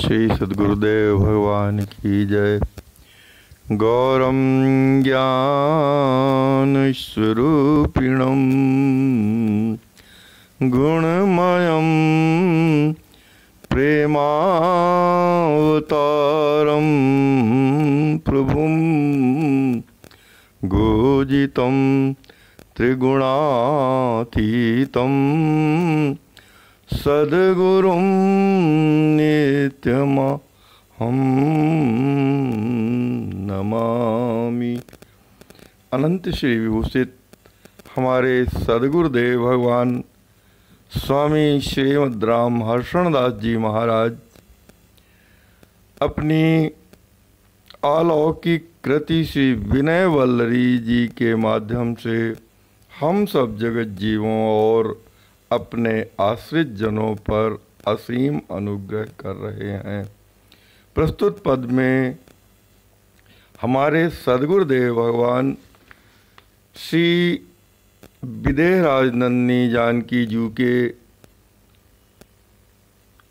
श्री सद्गुरुदेव भगवान की जय। गौरम ज्ञान स्वरूपिणम गुणमयम प्रेमावतारम प्रभुम गोजितम त्रिगुणातीतम सद्गुरुं नित्यमहं नमामि। अनंत श्री विभूषित हमारे सद्गुरुदेव भगवान स्वामी श्रीमद् राम हर्षणदास जी महाराज अपनी अलौकिक कृति श्री विनय वल्लरी जी के माध्यम से हम सब जगत जीवों और अपने आश्रित जनों पर असीम अनुग्रह कर रहे हैं। प्रस्तुत पद में हमारे सद्गुरुदेव भगवान श्री विदेहराज नंदिनी जानकी जी के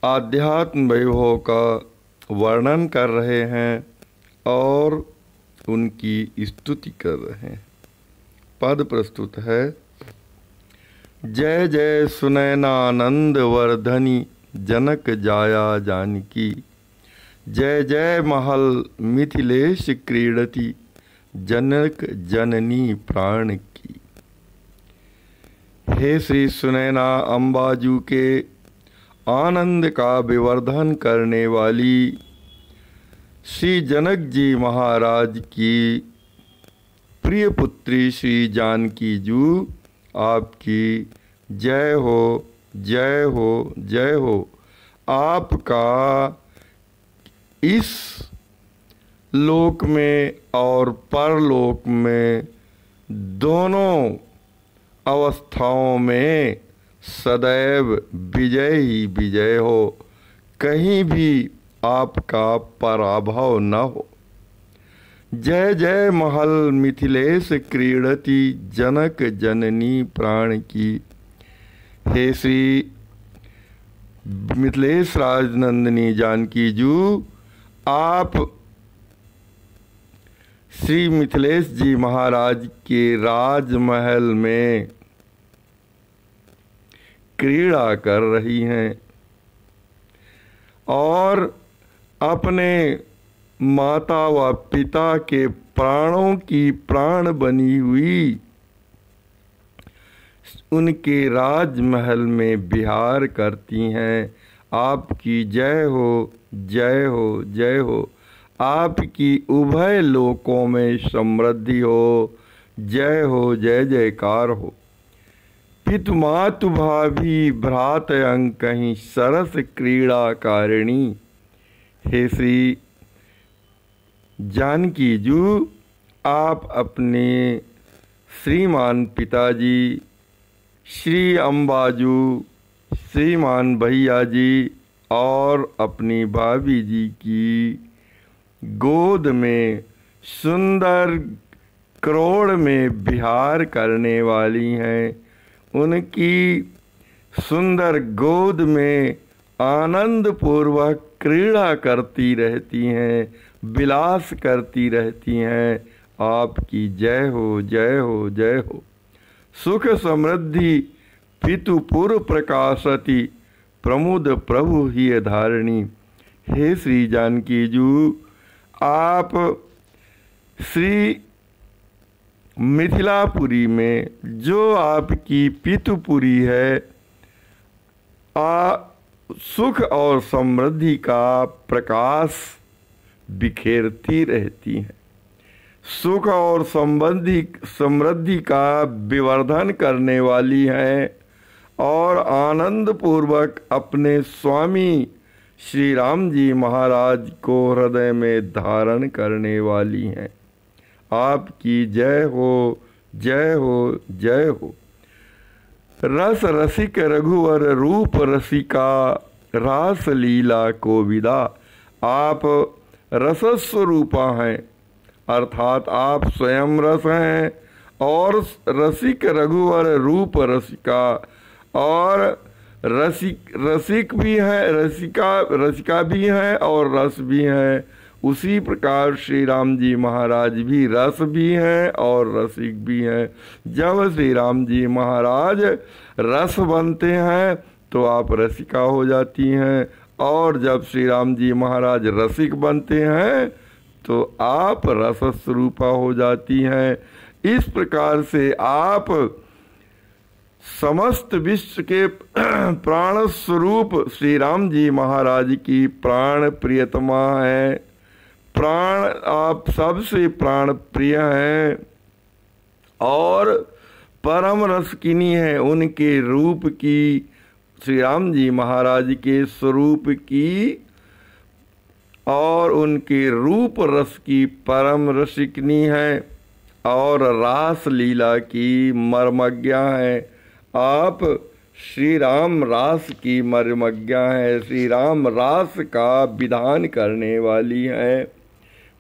आध्यात्म वैभव का वर्णन कर रहे हैं और उनकी स्तुति कर रहे हैं। पद प्रस्तुत है। जय जय सुनैनानंद वर्धनी जनक जाया जानकी, जय जय महल मिथिलेश क्रीडति जनक जननी प्राण की। हे श्री सुनैना अंबाजू के आनंद का विवर्धन करने वाली श्री जनक जी महाराज की प्रिय पुत्री श्री जानकी जू, आपकी जय हो, जय हो, जय हो। आपका इस लोक में और परलोक में दोनों अवस्थाओं में सदैव विजय ही विजय हो, कहीं भी आपका पराभव न हो। जय जय महल मिथिलेश क्रीडति जनक जननी प्राण की। हे श्री मिथिलेश राजनंदिनी जानकी जू, आप श्री मिथिलेश जी महाराज के राजमहल में क्रीड़ा कर रही हैं और अपने माता व पिता के प्राणों की प्राण बनी हुई उनके राजमहल में विहार करती हैं। आपकी जय हो, जय हो, जय हो। आपकी उभय लोकों में समृद्धि हो, जय हो, जय जयकार हो। पितु मातु भाभी भ्रात अंकहि सरस क्रीड़ा कारिणी। हे श्री जानकी जू, आप अपने श्रीमान पिताजी श्री अंबाजू, श्रीमान भैया जी और अपनी भाभी जी की गोद में सुंदर क्रोड़ में विहार करने वाली हैं। उनकी सुंदर गोद में आनंद पूर्वक क्रीड़ा करती रहती हैं, विलास करती रहती हैं। आपकी जय हो, जय हो, जय हो। सुख समृद्धि पितु पूर्व प्रकाशति प्रमुद प्रभु ही धारिणी। हे श्री जानकी जू, आप श्री मिथिलापुरी में जो आपकी पितुपुरी है, सुख और समृद्धि का प्रकाश बिखेरती रहती हैं। सुख और समृद्धि का विवर्धन करने वाली हैं और आनंद पूर्वक अपने स्वामी श्री राम जी महाराज को हृदय में धारण करने वाली हैं। आपकी जय हो, जय हो, जय हो। रस रसिक रघुवर रूप रसिका रास लीला को विदा। आप रसस्वरूपा हैं, अर्थात आप स्वयं रस हैं और रसिक रघुवर रूप रसिका और रसिक भी है, रसिका भी है और रस भी है। उसी प्रकार श्री राम जी महाराज भी रस भी हैं और रसिक भी हैं। जब श्री राम जी महाराज रस बनते हैं तो आप रसिका हो जाती हैं, और जब श्री राम जी महाराज रसिक बनते हैं तो आप रस स्वरूपा हो जाती हैं। इस प्रकार से आप समस्त विश्व के प्राण स्वरूप श्री राम जी महाराज की प्राण प्रियतमा है। प्राण आप सबसे प्राण प्रिय हैं और परम रसकिनी है। उनके रूप की, श्री राम जी महाराज के स्वरूप की और उनके रूप रस की परम रसिकनी है और रास लीला की मर्मज्ञा है। आप श्री राम रास की मर्मज्ञा है, श्री राम रास का विधान करने वाली है।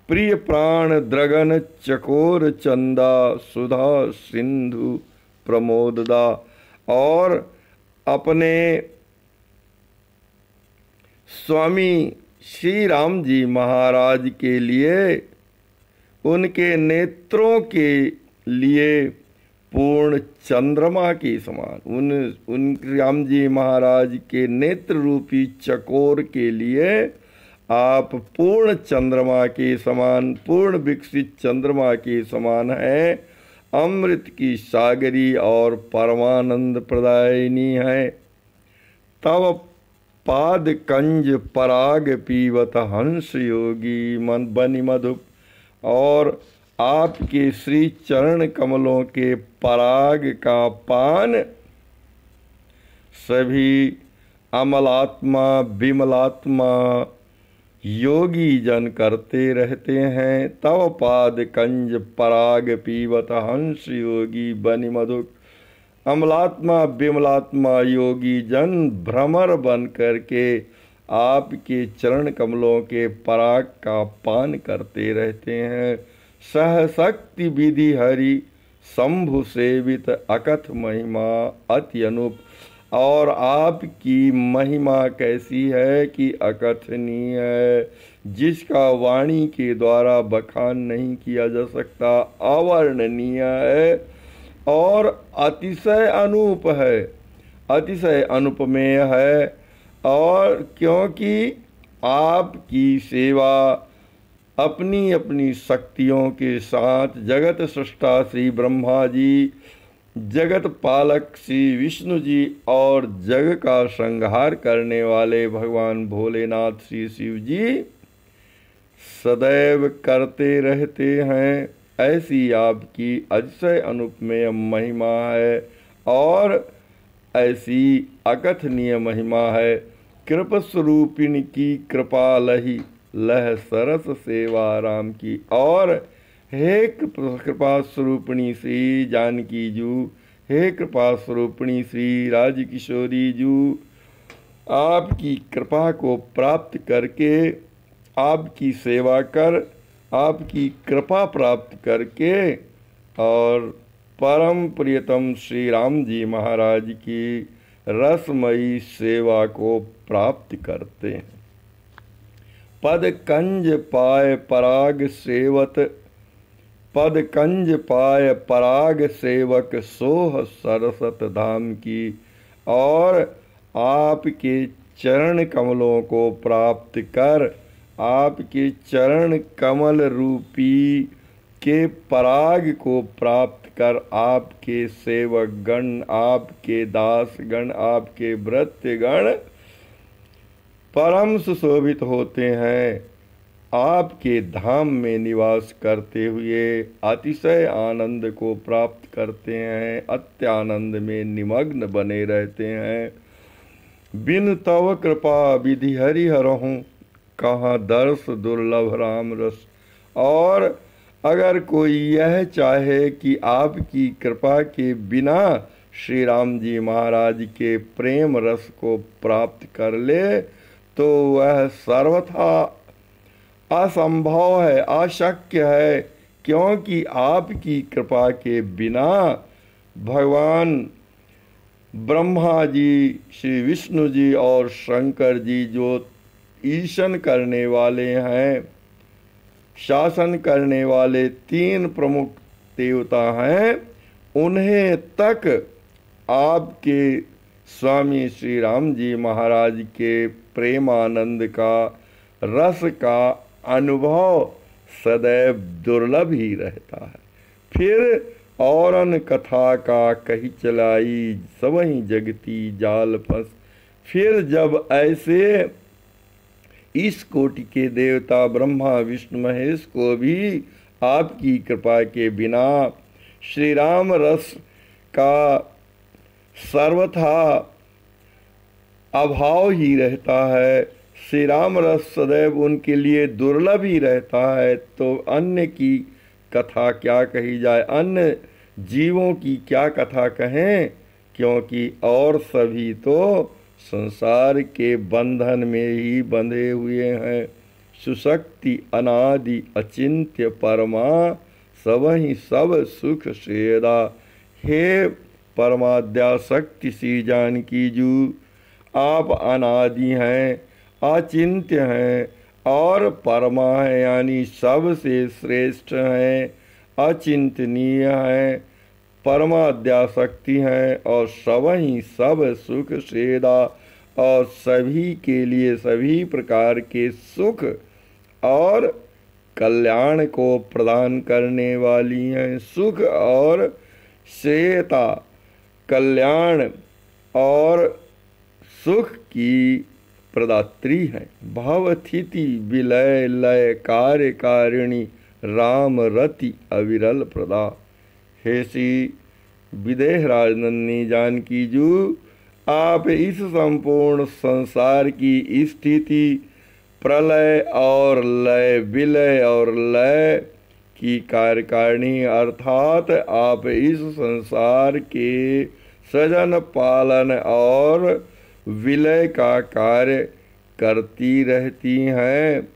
प्रिय प्राण द्रगन चकोर चंदा सुधा सिंधु प्रमोददा, और अपने स्वामी श्री राम जी महाराज के लिए, उनके नेत्रों के लिए पूर्ण चंद्रमा के समान, उन राम जी महाराज के नेत्र रूपी चकोर के लिए आप पूर्ण चंद्रमा के समान, पूर्ण विकसित चंद्रमा के समान है। अमृत की सागरी और परमानंद प्रदायिनी है। तव पाद कंज पराग पीवत हंस योगी मन बनि मधुप, और आपके श्री चरण कमलों के पराग का पान सभी अमलात्मा विमलात्मा योगी जन करते रहते हैं। तव पाद कंज पराग पीवत हंस योगी बनि मधुक, अमलात्मा विमलात्मा योगी जन भ्रमर बन करके आपके चरण कमलों के पराग का पान करते रहते हैं। सहशक्ति विधि हरि शंभु सेवित अकथ महिमा अति अनूप, और आपकी महिमा कैसी है कि अकथनीय है, जिसका वाणी के द्वारा बखान नहीं किया जा सकता, अवर्णनीय है और अतिशय अनूप है, अतिशय अनुपमेय है। और क्योंकि आपकी सेवा अपनी अपनी शक्तियों के साथ जगत सृष्टा श्री ब्रह्मा जी, जगत पालक श्री विष्णु जी और जग का संहार करने वाले भगवान भोलेनाथ श्री शिव जी सदैव करते रहते हैं, ऐसी आपकी अतिशय अनुपमेय महिमा है और ऐसी अकथनीय महिमा है। कृप स्वरूपिणी की कृपा लही लह सरस सेवा राम की, और हे कृपा स्वरूपिणी श्री जानकी जू, हे कृपा स्वरूपिणी श्री राजकिशोरी जू, आपकी कृपा को प्राप्त करके, आपकी सेवा कर, आपकी कृपा प्राप्त करके और परम प्रियतम श्री राम जी महाराज की रसमयी सेवा को प्राप्त करते हैं। पद कंज पाय पराग सेवत, पद कंज पाय पराग सेवक सोह सरसत धाम की, और आपके चरण कमलों को प्राप्त कर, आपके चरण कमल रूपी के पराग को प्राप्त कर, आपके सेवक गण, आपके दास गण, आपके भृत्यगण परम सुशोभित होते हैं। आपके धाम में निवास करते हुए अतिशय आनंद को प्राप्त करते हैं, अत्यानंद में निमग्न बने रहते हैं। बिन तव कृपा विधि हरि हरहूँ, कहाँ दर्श दुर्लभ राम रस। और अगर कोई यह चाहे कि आपकी कृपा के बिना श्री राम जी महाराज के प्रेम रस को प्राप्त कर ले, तो वह सर्वथा असंभव है, अशक्य है, क्योंकि आपकी कृपा के बिना भगवान ब्रह्मा जी, श्री विष्णु जी और शंकर जी जो ईशन करने वाले हैं, शासन करने वाले तीन प्रमुख देवता हैं, उन्हें तक आपके स्वामी श्री राम जी महाराज के प्रेमानंद का रस का अनुभव सदैव दुर्लभ ही रहता है। फिर औरन कथा का कही चलाई, सबहीं जगती जाल फंस। फिर जब ऐसे इस कोटि के देवता ब्रह्मा विष्णु महेश को भी आपकी कृपा के बिना श्री राम रस का सर्वथा अभाव ही रहता है, श्री राम रस सदैव उनके लिए दुर्लभ ही रहता है, तो अन्य की कथा क्या कही जाए, अन्य जीवों की क्या कथा कहें, क्योंकि और सभी तो संसार के बंधन में ही बंधे हुए हैं। सुशक्ति अनादि अचिंत्य परमा, सबहीं सब सुख सेदा। हे परमाद्याशक्ति श्री जानकी जू, आप अनादि हैं, अचिंत्य हैं और परमा है, यानी सबसे श्रेष्ठ हैं, अचिंतनीय हैं, परमाद्याशक्ति हैं और सबहीं सब सुख सेदा, और सभी के लिए सभी प्रकार के सुख और कल्याण को प्रदान करने वाली हैं। सुख और श्रेयता, कल्याण और सुख की प्रदात्री है। भवथिति विलय लय कार्य कारिणी, राम रति अविरल प्रदा। हे श्री विदेह राजनंदिनी जानकी जू, आप इस संपूर्ण संसार की स्थिति, प्रलय और लय, विलय और लय की कार्यकारिणी, अर्थात आप इस संसार के सृजन पालन और विलय का कार्य करती रहती हैं,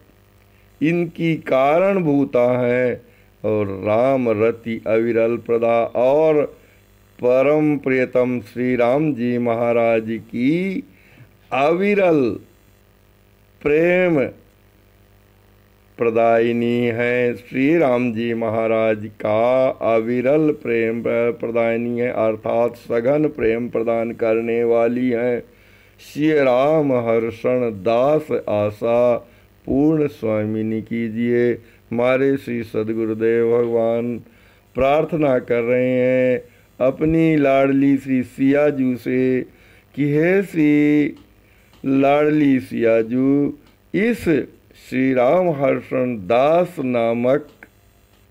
इनकी कारणभूता हैं। और राम रति अविरल प्रदा, और परम प्रियतम श्री राम जी महाराज की अविरल प्रेम प्रदायिनी है। श्री राम जी महाराज का अविरल प्रेम प्रदायिनी है, अर्थात सघन प्रेम प्रदान करने वाली है। श्री राम हर्षण दास आशा पूर्ण स्वामिनी कीजिए। हमारे श्री सद्गुरुदेव भगवान प्रार्थना कर रहे हैं अपनी लाडली श्री सियाजू से कि हे श्री लाडली सियाजू, इस श्री राम हर्षण दास नामक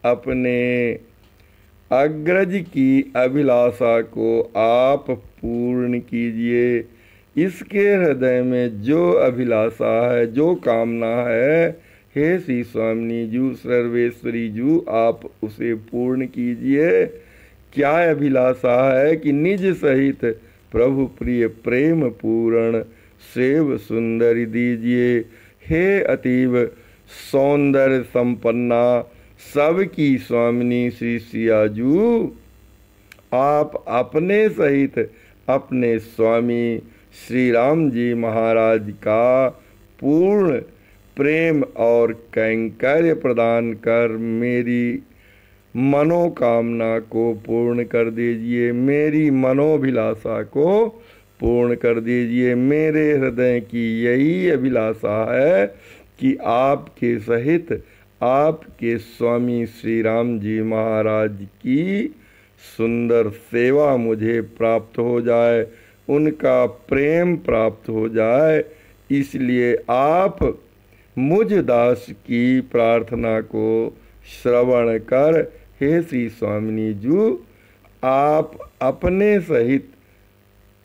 अपने अग्रज की अभिलाषा को आप पूर्ण कीजिए। इसके हृदय में जो अभिलाषा है, जो कामना है, हे श्री स्वामिनी जू, सर्वेश्वरी जू, आप उसे पूर्ण कीजिए। क्या अभिलाषा है कि निज सहित प्रभु प्रिय प्रेम पूर्ण सेव सुंदरी दीजिए। हे अतीव सौंदर्य संपन्ना सबकी स्वामिनी श्री सियाजू, आप अपने सहित अपने स्वामी श्री राम जी महाराज का पूर्ण प्रेम और कैंकर्य प्रदान कर मेरी मनोकामना को पूर्ण कर दीजिए, मेरी मनोभिलाषा को पूर्ण कर दीजिए। मेरे हृदय की यही अभिलाषा है कि आपके सहित आपके स्वामी श्री राम जी महाराज की सुंदर सेवा मुझे प्राप्त हो जाए, उनका प्रेम प्राप्त हो जाए। इसलिए आप मुझ दास की प्रार्थना को श्रवण कर हे श्री स्वामिनी जू, आप अपने सहित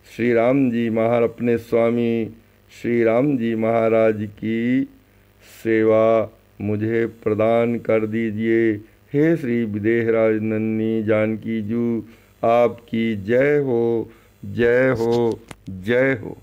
श्री राम जी महाराज, अपने स्वामी श्री राम जी महाराज की सेवा मुझे प्रदान कर दीजिए। हे श्री विदेह राजनंदिनी जानकी जू, आपकी जय हो, जय हो, जय हो।